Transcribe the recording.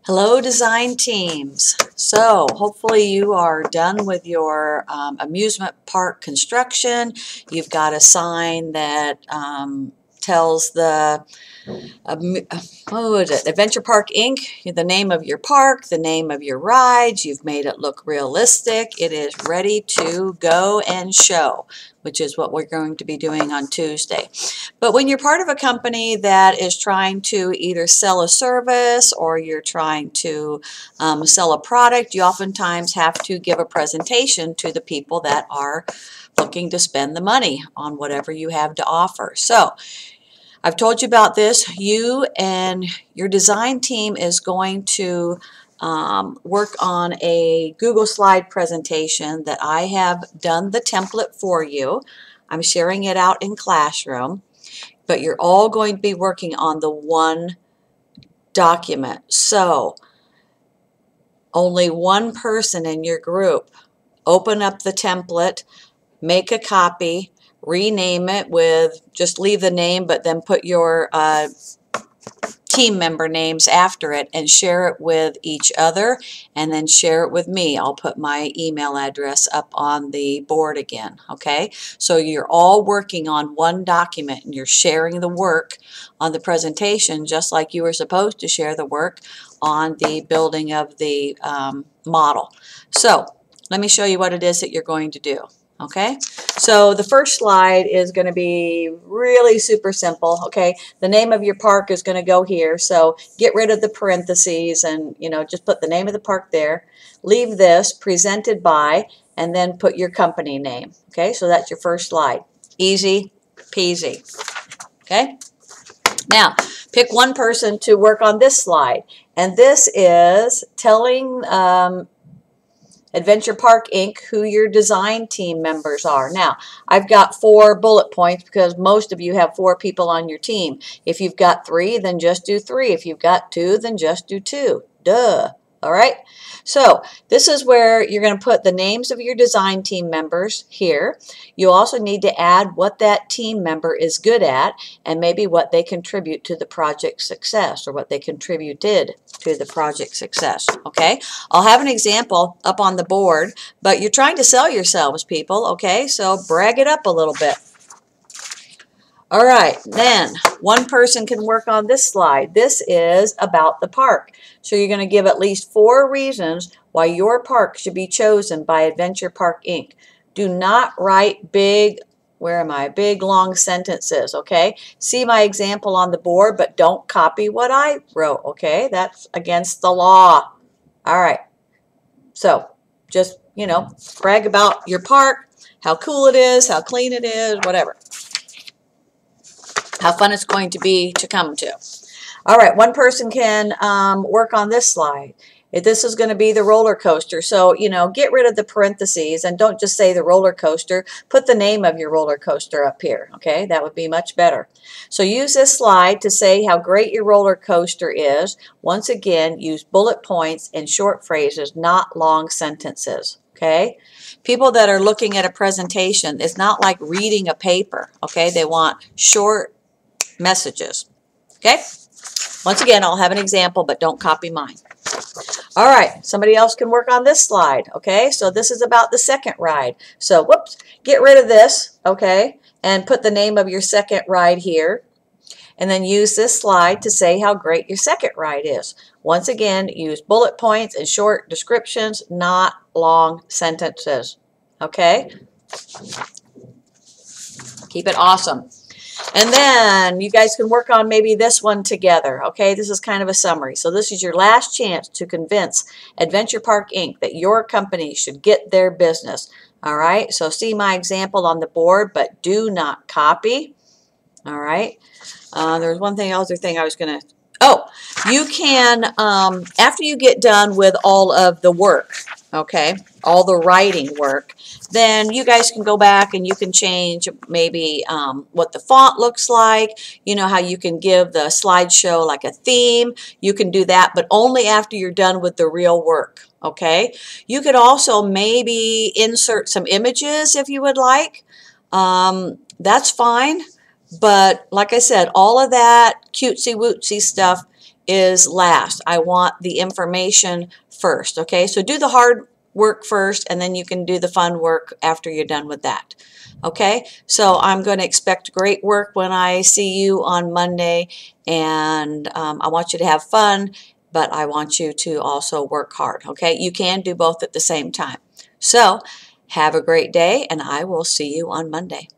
Hello, design teams. So hopefully you are done with your amusement park construction. You've got a sign that tells the what is it? Adventure Park Inc., the name of your park, the name of your rides. You've made it look realistic. It is ready to go and show, which is what we're going to be doing on Tuesday. But when you're part of a company that is trying to either sell a service or you're trying to sell a product, you oftentimes have to give a presentation to the people that are looking to spend the money on whatever you have to offer. So I've told you about this. You and your design team is going to work on a Google slide presentation that I have done the template for you. I'm sharing it out in Classroom, but you're all going to be working on the one document. So only one person in your group. Open up the template, make a copy, rename it with, just leave the name, but then put your team member names after it and share it with each other, and then share it with me. I'll put my email address up on the board again, okay? So you're all working on one document and you're sharing the work on the presentation just like you were supposed to share the work on the building of the model. So let me show you what it is that you're going to do. Okay, so the first slide is going to be really super simple. Okay, the name of your park is going to go here, so get rid of the parentheses and, you know, just put the name of the park there. Leave this presented by, and then put your company name. Okay, so that's your first slide. Easy peasy. Okay, now pick one person to work on this slide, and this is telling Adventure Park Inc., who your design team members are. Now, I've got 4 bullet points because most of you have 4 people on your team. If you've got 3, then just do 3. If you've got 2, then just do 2. Duh. All right? So this is where you're going to put the names of your design team members here. You also need to add what that team member is good at and maybe what they contribute to the project success, or what they contributed to the project success. Okay? I'll have an example up on the board, but you're trying to sell yourselves, people. Okay? So brag it up a little bit. All right, then one person can work on this slide. This is about the park. So you're going to give at least 4 reasons why your park should be chosen by Adventure Park Inc. Do not write big, big long sentences, okay? See my example on the board, but don't copy what I wrote, okay? That's against the law. All right, so just, you know, brag about your park, how cool it is, how clean it is, whatever. How fun it's going to be to come to. All right, one person can work on this slide. This is going to be the roller coaster. So, you know, get rid of the parentheses and don't just say the roller coaster. Put the name of your roller coaster up here, okay? That would be much better. So use this slide to say how great your roller coaster is. Once again, use bullet points and short phrases, not long sentences, okay? People that are looking at a presentation, it's not like reading a paper, okay? They want short messages. Okay? Once again, I'll have an example, but don't copy mine. All right, somebody else can work on this slide. Okay, so this is about the second ride. So, whoops, get rid of this, okay, and put the name of your second ride here. And then use this slide to say how great your second ride is. Once again, use bullet points and short descriptions, not long sentences. Okay? Keep it awesome. And then you guys can work on maybe this one together, okay? This is kind of a summary. So this is your last chance to convince Adventure Park Inc. that your company should get their business, all right? So see my example on the board, but do not copy, all right? There's one other thing I was going to... Oh, you can, after you get done with all of the work, okay, all the writing work, then you guys can go back and you can change maybe what the font looks like. You know how you can give the slideshow like a theme. You can do that, but only after you're done with the real work, okay? You could also maybe insert some images if you would like. That's fine. But like I said, all of that cutesy-wootsy stuff is last. I want the information first, okay? So do the hard work first, and then you can do the fun work after you're done with that. Okay, so I'm going to expect great work when I see you on Monday, and I want you to have fun, but I want you to also work hard. Okay, you can do both at the same time. So have a great day, and I will see you on Monday.